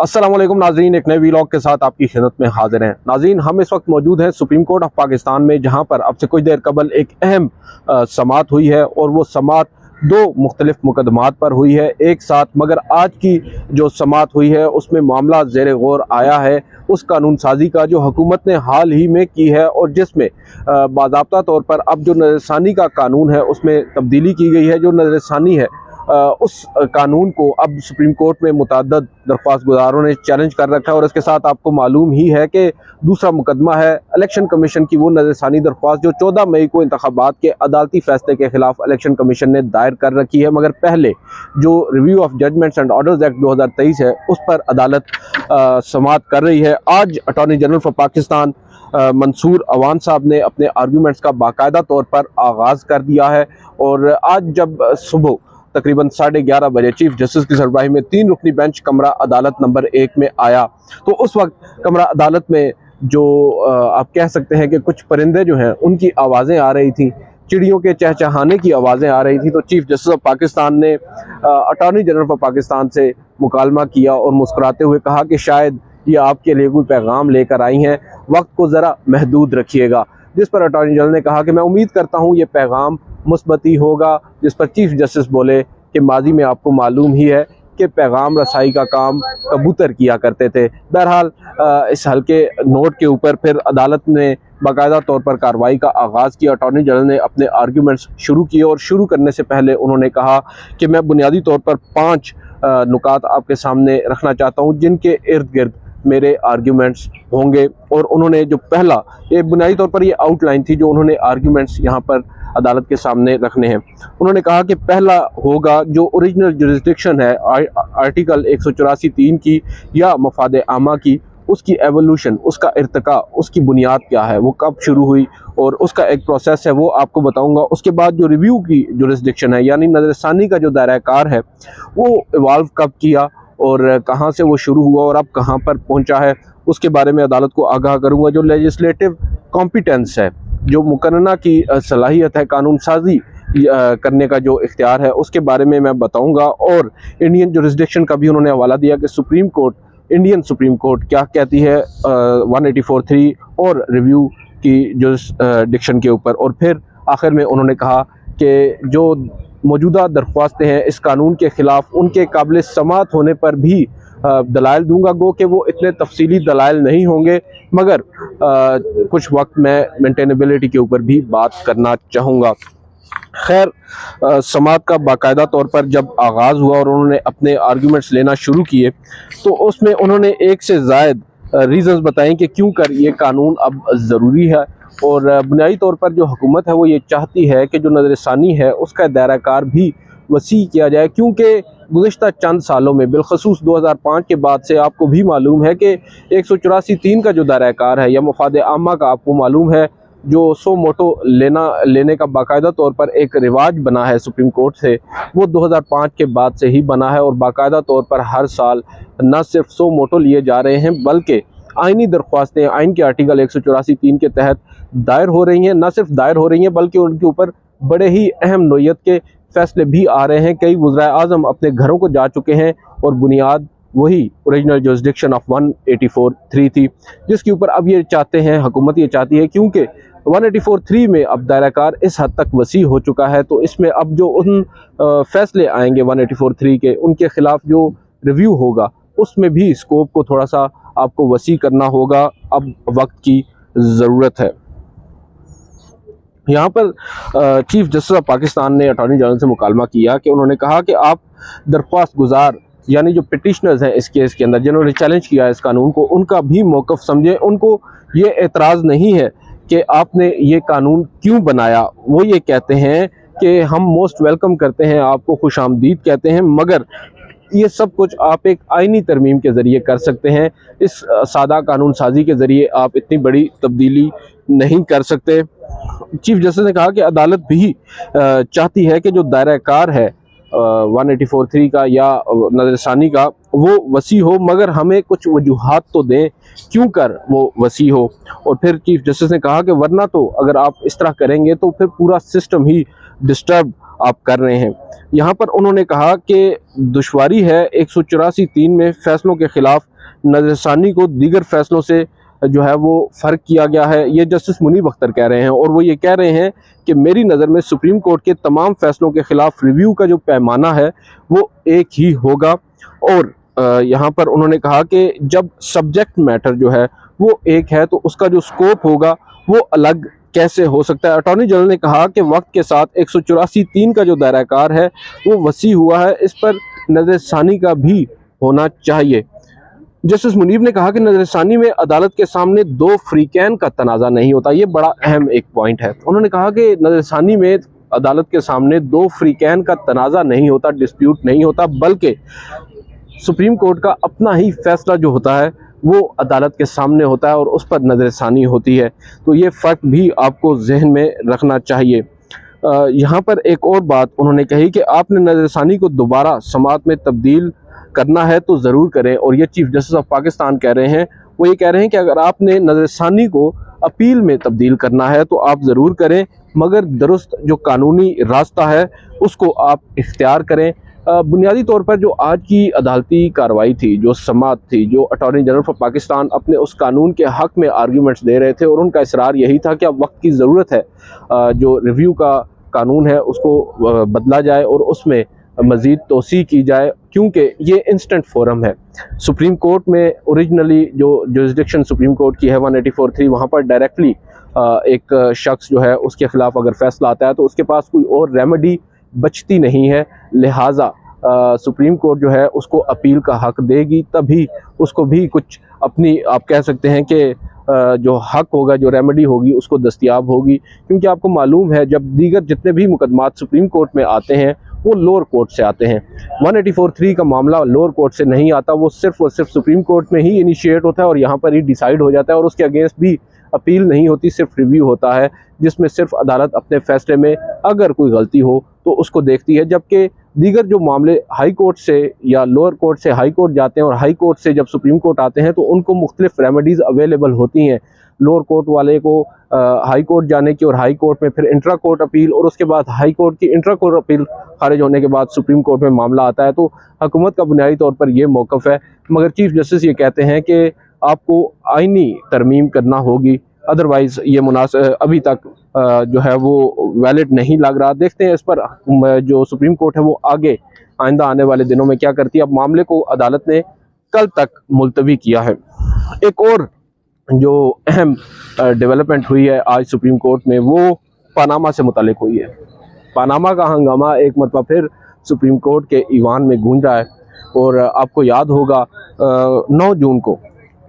अस्सलाम वालेकुम नाज़रीन, एक नए वीलॉग के साथ आपकी खिदमत में हाजिर हैं। नाज़रीन, हम इस वक्त मौजूद हैं सुप्रीम कोर्ट ऑफ पाकिस्तान में, जहां पर अब से कुछ देर कबल एक अहम समाअत हुई है और वो समाअत दो मुख्तलिफ मुकदमात पर हुई है एक साथ। मगर आज की जो समाअत हुई है उसमें मामला ज़ेर गौर आया है उस कानून साजी का जो हुकूमत ने हाल ही में की है और जिसमें बाज़ाब्ता तौर पर अब जो नज़रसानी का कानून है उसमें तब्दीली की गई है। जो नज़रसानी है उस कानून को अब सुप्रीम कोर्ट में मुतअद्दिद दरख्वास्त गुजारों ने चैलेंज कर रखा है और इसके साथ आपको मालूम ही है कि दूसरा मुकदमा है इलेक्शन कमीशन की वो नज़रसानी दरख्वास्त जो 14 मई को इंतखाबात के अदालती फैसले के खिलाफ इलेक्शन कमीशन ने दायर कर रखी है। मगर पहले जो review of judgments and orders act 2023 है उस पर अदालत समाअत कर रही है। आज attorney general for Pakistan Mansoor Awan साहब ने अपने आर्गूमेंट्स का बाकायदा तौर पर आगाज़ कर दिया है और आज जब सुबह तकरीबन 11:30 बजे चीफ जस्टिस की सरबराही में 3 रुकनी बेंच कमरा अदालत नंबर 1 में आया तो उस वक्त कमरा अदालत में जो आप कह सकते हैं कि कुछ परिंदे जो हैं उनकी आवाज़ें आ रही थी, चिड़ियों के चहचहाने की आवाज़ें आ रही थी। तो चीफ जस्टिस ऑफ पाकिस्तान ने अटॉर्नी जनरल ऑफ पाकिस्तान से मुकालमा किया और मुस्कुराते हुए कहा कि शायद ये आपके लिए कोई पैगाम लेकर आई हैं, वक्त को ज़रा महदूद रखिएगा। जिस पर अटॉर्नी जनरल ने कहा कि मैं उम्मीद करता हूँ ये पैगाम मुस्बती होगा। जिस पर चीफ जस्टिस बोले कि माजी में आपको मालूम ही है कि पैगाम रसाई का काम कबूतर किया करते थे। बहरहाल इस हल्के नोट के ऊपर फिर अदालत ने बाकायदा तौर पर कार्रवाई का आगाज़ किया। अटॉर्नी जनरल ने अपने आर्ग्यूमेंट्स शुरू किए और शुरू करने से पहले उन्होंने कहा कि मैं बुनियादी तौर पर 5 नुकात आपके सामने रखना चाहता हूँ जिनके इर्द गिर्द मेरे आर्ग्यूमेंट्स होंगे। और उन्होंने जो पहला ये बुनियादी तौर पर ये आउटलाइन थी जो उन्होंने आर्ग्यूमेंट्स यहाँ पर अदालत के सामने रखने हैं। उन्होंने कहा कि पहला होगा जो ओरिजिनल जुरिस्डिक्शन है आर्टिकल 184(3) की या मफाद आमा की, उसकी एवोल्यूशन, उसका इर्तिका, उसकी बुनियाद क्या है, वो कब शुरू हुई और उसका एक प्रोसेस है वो आपको बताऊंगा। उसके बाद जो रिव्यू की जुरिस्डिक्शन है यानी नज़रसानी का जो दायरा कार है वो इवाल्व कब किया और कहाँ से वो शुरू हुआ और अब कहाँ पर पहुँचा है, उसके बारे में अदालत को आगाह करूँगा। जो लेजिस्लेटिव कॉम्पिटेंस है, जो मुकर्रना की सलाहियत है, कानून साजी करने का जो इख्तियार है उसके बारे में मैं बताऊंगा। और इंडियन जुरिस्डिक्शन का भी उन्होंने हवाला दिया कि supreme court, Indian supreme court क्या कहती है 184(3) और रिव्यू की जुरिस्डिक्शन के ऊपर। और फिर आखिर में उन्होंने कहा कि जो मौजूदा दरख्वास्तें हैं इस कानून के ख़िलाफ़ उनके काबिल समाअत होने पर भी दलाइल दूंगा। गो कि वो इतने तफसीली दलाइल नहीं होंगे मगर कुछ वक्त मैं मेंटेनेबिलिटी के ऊपर भी बात करना चाहूँगा। खैर, समाअत का बाकायदा तौर पर जब आगाज़ हुआ और उन्होंने अपने आर्गूमेंट्स लेना शुरू किए तो उसमें उन्होंने एक से ज़ायद रीज़न्स बताएं कि क्यों कर ये कानून अब ज़रूरी है। और बुनियादी तौर पर जो हुकूमत है वो ये चाहती है कि जो नज़रसानी है उसका दायरा कार भी वसी किया जाए, क्योंकि गुज़िश्ता चंद सालों में बिलखसूस 2005 के बाद से आपको भी मालूम है कि 184(3) का जो दायरा कार है या मफाद आमा का, आपको मालूम है जो सो मोटो लेने का बाकायदा तौर पर एक रिवाज बना है सुप्रीम कोर्ट से, वो 2005 के बाद से ही बना है। और बाकायदा तौर पर हर साल न सिर्फ सो मोटो लिए जा रहे हैं बल्कि आइनी दरख्वास्तें आइन के आर्टिकल 184(3) के तहत दायर हो रही हैं। न सिर्फ दायर हो रही हैं बल्कि उनके ऊपर बड़े ही अहम नोयत के फैसले भी आ रहे हैं। कई वज़ीर आज़म अपने घरों को जा चुके हैं और बुनियाद वही ओरिजिनल जुरिस्डिक्शन ऑफ 184(3) थी जिसके ऊपर अब ये चाहते हैं, हुकूमत ये चाहती है, क्योंकि 184(3) में अब दायरा कार इस हद तक वसी हो चुका है तो इसमें अब जो उन फैसले आएंगे 184(3) के, उनके ख़िलाफ़ जो रिव्यू होगा उसमें भी स्कोप को थोड़ा सा आपको वसी करना होगा। अब वक्त की ज़रूरत है। यहाँ पर चीफ जस्टिस ऑफ पाकिस्तान ने अटॉर्नी जनरल से मुकालमा किया कि उन्होंने कहा कि आप दरख्वास्त गुजार यानी जो पिटिशनर्स हैं इस केस के अंदर जिन्होंने चैलेंज किया है इस कानून को, उनका भी मौक़िफ़ समझें। उनको ये एतराज़ नहीं है कि आपने ये कानून क्यों बनाया। वो ये कहते हैं कि हम मोस्ट वेलकम करते हैं, आपको खुश आमदीद कहते हैं, मगर ये सब कुछ आप एक आइनी तरमीम के ज़रिए कर सकते हैं। इस सादा कानून साजी के ज़रिए आप इतनी बड़ी तब्दीली नहीं कर सकते। चीफ जस्टिस ने कहा कि अदालत भी चाहती है कि जो दायरा कार है 184(3) का या नज़रसानी का वो वसी हो, मगर हमें कुछ वजूहात तो दें क्यों कर वो वसी हो। और फिर चीफ जस्टिस ने कहा कि वरना तो अगर आप इस तरह करेंगे तो फिर पूरा सिस्टम ही डिस्टर्ब आप कर रहे हैं। यहाँ पर उन्होंने कहा कि दुश्वारी है 184(3) में फैसलों के खिलाफ नज़रसानी को दीगर फैसलों से जो है वो फ़र्क किया गया है। ये जस्टिस मुनीब अख्तर कह रहे हैं और वो ये कह रहे हैं कि मेरी नज़र में सुप्रीम कोर्ट के तमाम फैसलों के खिलाफ रिव्यू का जो पैमाना है वो एक ही होगा। और यहाँ पर उन्होंने कहा कि जब सब्जेक्ट मैटर जो है वो एक है तो उसका जो स्कोप होगा वो अलग कैसे हो सकता है। अटॉर्नी जनरल ने कहा कि वक्त के साथ 184(3) का जो दायरा कार है वो वसी हुआ है, इस पर नज़रसानी का भी होना चाहिए। जस्टिस मुनीब ने कहा कि नज़रसानी में अदालत के सामने दो फ्रीकैन का तनाज़ा नहीं होता। ये बड़ा अहम एक पॉइंट है। उन्होंने कहा कि नज़रसानी में अदालत के सामने दो फ्रीकैन का तनाज़ा नहीं होता, डिस्प्यूट नहीं होता, बल्कि सुप्रीम कोर्ट का अपना ही फैसला जो होता है वो अदालत के सामने होता है और उस पर नज़रसानी होती है। तो ये फ़र्क भी आपको जहन में रखना चाहिए। यहाँ पर एक और बात उन्होंने कही कि आपने नज़रसानी को दोबारा समाअत में तब्दील करना है तो ज़रूर करें। और ये चीफ जस्टिस ऑफ पाकिस्तान कह रहे हैं, वो ये कह रहे हैं कि अगर आपने नज़रसानी को अपील में तब्दील करना है तो आप ज़रूर करें, मगर दुरुस्त जो कानूनी रास्ता है उसको आप इख्तियार करें। बुनियादी तौर पर जो आज की अदालती कार्रवाई थी, जो समाअत थी, जो अटॉर्नी जनरल ऑफ पाकिस्तान अपने उस कानून के हक़ में आर्ग्यूमेंट्स दे रहे थे और उनका इसरार यही था कि अब वक्त की ज़रूरत है, जो रिव्यू का कानून है उसको बदला जाए और उसमें मज़ीद तोसी की जाए, क्योंकि ये इंस्टेंट फोरम है। सुप्रीम कोर्ट में ओरिजिनली जो जुरिसडिक्शन सुप्रीम कोर्ट की है 184(3), वहाँ पर डायरेक्टली एक शख्स जो है उसके ख़िलाफ़ अगर फैसला आता है तो उसके पास कोई और रेमेडी बचती नहीं है। लिहाजा सुप्रीम कोर्ट जो है उसको अपील का हक़ देगी, तभी उसको भी कुछ अपनी आप कह सकते हैं कि जो हक़ होगा, जो रेमेडी होगी उसको दस्तयाब होगी। क्योंकि आपको मालूम है जब दीगर जितने भी मुकदमात सुप्रीम कोर्ट में आते हैं वो लोअर कोर्ट से आते हैं। 184(3) का मामला लोअर कोर्ट से नहीं आता, वो सिर्फ़ और सिर्फ सुप्रीम कोर्ट में ही इनिशिएट होता है और यहाँ पर ही डिसाइड हो जाता है और उसके अगेंस्ट भी अपील नहीं होती, सिर्फ रिव्यू होता है, जिसमें सिर्फ अदालत अपने फैसले में अगर कोई गलती हो तो उसको देखती है। जबकि दीगर जो मामले हाई कोर्ट से या लोअर कोर्ट से हाई कोर्ट जाते हैं और हाई कोर्ट से जब सुप्रीम कोर्ट आते हैं तो उनको मुख्तलिफ रेमेडीज़ अवेलेबल होती हैं। लोअर कोर्ट वाले को हाई कोर्ट जाने की और हाई कोर्ट में फिर इंट्रा कोर्ट अपील और उसके बाद हाई कोर्ट की इंट्रा कोर्ट अपील खारिज होने के बाद सुप्रीम कोर्ट में मामला आता है। तो हुकूमत का बुनियादी तौर पर यह मौक़िफ़ है, मगर चीफ जस्टिस ये कहते हैं कि आपको आइनी तरमीम करना होगी, अदरवाइज़ ये अभी तक जो है वो वैलिड नहीं लग रहा। देखते हैं इस पर जो सुप्रीम कोर्ट है वो आगे आइंदा आने वाले दिनों में क्या करती है। अब मामले को अदालत ने कल तक मुलतवी किया है। एक और जो अहम डेवलपमेंट हुई है आज सुप्रीम कोर्ट में वो पनामा से मुतालिक हुई है। पनामा का हंगामा एक मरतबा फिर सुप्रीम कोर्ट के ईवान में गूंज रहा है और आपको याद होगा 9 जून को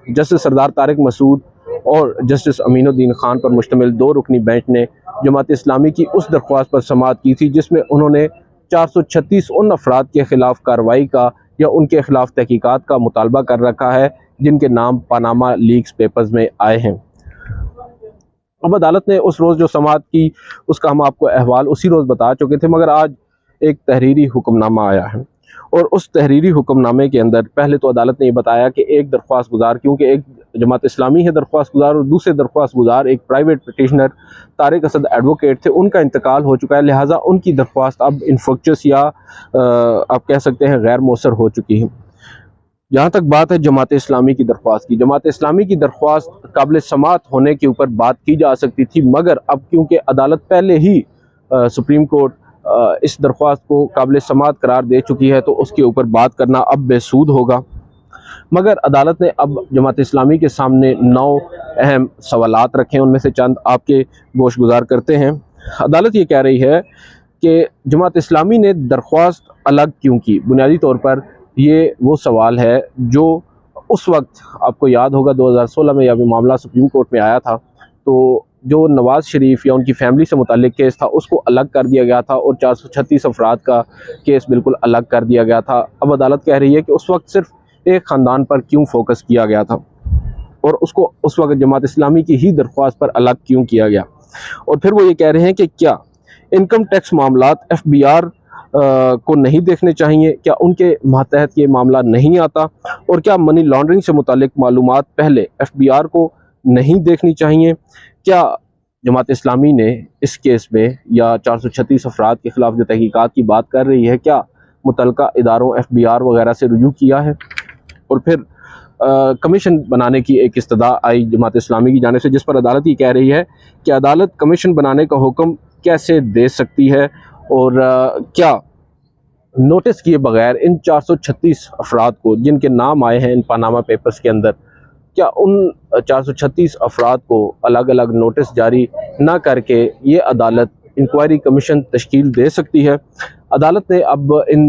जस्टिस सरदार तारिक मसूद और जस्टिस अमीनुद्दीन खान पर मुश्तमिल 2 रुकनी बेंच ने जमात इस्लामी की उस दरख्वास्त पर समाअत की थी जिसमें उन्होंने 436 उन अफराद के ख़िलाफ़ कार्रवाई का या उनके ख़िलाफ़ तहकीकात का मुतालबा कर रखा है जिनके नाम पनामा लीक्स पेपर्स में आए हैं। अब अदालत ने उस रोज़ जो समाअत की उसका हम आपको अहवाल उसी रोज़ बता चुके थे, मगर आज एक तहरीरी हुक्मनामा आया है और उस तहरीरी हुक्मनामे के अंदर पहले तो अदालत ने ये बताया कि एक दरख्वास्त गुजार, क्योंकि एक जमात इस्लामी है दरख्वास्त गुजार और दूसरे दरख्वास्त गुजार एक private petitioner Tariq Asad advocate थे, उनका इंतकाल हो चुका है, लिहाजा उनकी दरख्वास्त अब इनफ्रुक्चुअस या आप कह सकते हैं गैर मौसर हो चुकी है। जहाँ तक बात है जमात इस्लामी की दरख्वास्त की, जमात इस्लामी की दरख्वास्त काबिल समाअत होने के ऊपर बात की जा सकती थी, मगर अब क्योंकि अदालत पहले ही सुप्रीम कोर्ट इस दरख्वास्त को काबिल समाअत करार दे चुकी है तो उसके ऊपर बात करना अब बेसूद होगा। मगर अदालत ने अब जमात इस्लामी के सामने 9 अहम सवालात रखे हैं, उनमें से चंद आपके गोश गुजार करते हैं। अदालत ये कह रही है कि जमात इस्लामी ने दरख्वास्त अलग क्यों की। बुनियादी तौर पर ये वो सवाल है जो उस वक्त आपको याद होगा 2016 में जब मामला सुप्रीम कोर्ट में आया था तो जो नवाज़ शरीफ या उनकी फैमिली से मुताल्लिक केस था उसको अलग कर दिया गया था और 436 अफराद का केस बिल्कुल अलग कर दिया गया था। अब अदालत कह रही है कि उस वक्त सिर्फ एक ख़ानदान पर क्यों फोकस किया गया था और उसको उस वक्त जमात इस्लामी की ही दरख्वास्त पर अलग क्यों किया गया। और फिर वो ये कह रहे हैं कि क्या इनकम टैक्स मामलात FBR को नहीं देखने चाहिए, क्या उनके मातहत ये मामला नहीं आता, और क्या मनी लॉन्ड्रिंग से मुतालिक मालूमात पहले FBR को नहीं देखनी चाहिए, क्या जमात इस्लामी ने इस केस में या 436 अफराद के ख़िलाफ़ जो तहकीकात की बात कर रही है, क्या मुतल्लिका इदारों FBI वगैरह से रुजू किया है? और फिर कमीशन बनाने की एक इस्तदा आई जमात इस्लामी की जानिब से, जिस पर अदालत ये कह रही है कि अदालत कमीशन बनाने का हुक्म कैसे दे सकती है, और क्या नोटिस किए बगैर इन 436 अफराद को जिनके नाम आए हैं इन पानामा पेपर्स के अंदर, क्या उन 436 अफराद को अलग अलग नोटिस जारी ना करके ये अदालत इंक्वायरी कमीशन तश्कील दे सकती है? अदालत ने अब इन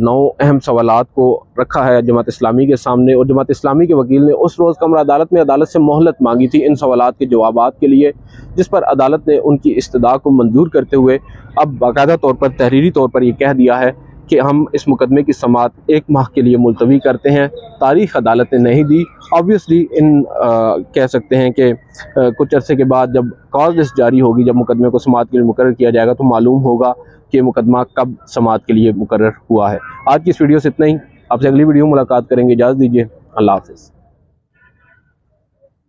9 अहम सवालात को रखा है जमात इस्लामी के सामने, और जमात इस्लामी के वकील ने उस रोज़ कमरा अदालत में अदालत से मोहलत मांगी थी इन सवालात के जवाबात के लिए, जिस पर अदालत ने उनकी इस्तदा को मंजूर करते हुए अब बाकायदा तौर पर तहरीरी तौर पर यह कह दिया है कि हम इस मुकदमे की समाअत 1 माह के लिए मुलतवी करते हैं। तारीख अदालत ने नहीं दी। ऑब्वियसली कह सकते हैं कि कुछ अरसे के बाद जब कॉज लिस्ट जारी होगी, जब मुकदमे को समाअत के लिए मुकर्रर किया जाएगा, तो मालूम होगा कि मुकदमा कब समाअत के लिए मुकर्रर हुआ है। आज की इस वीडियो से इतना ही। आपसे अगली वीडियो मुलाकात करेंगे। इजाज़त दीजिए। अल्लाह हाफ़िज़।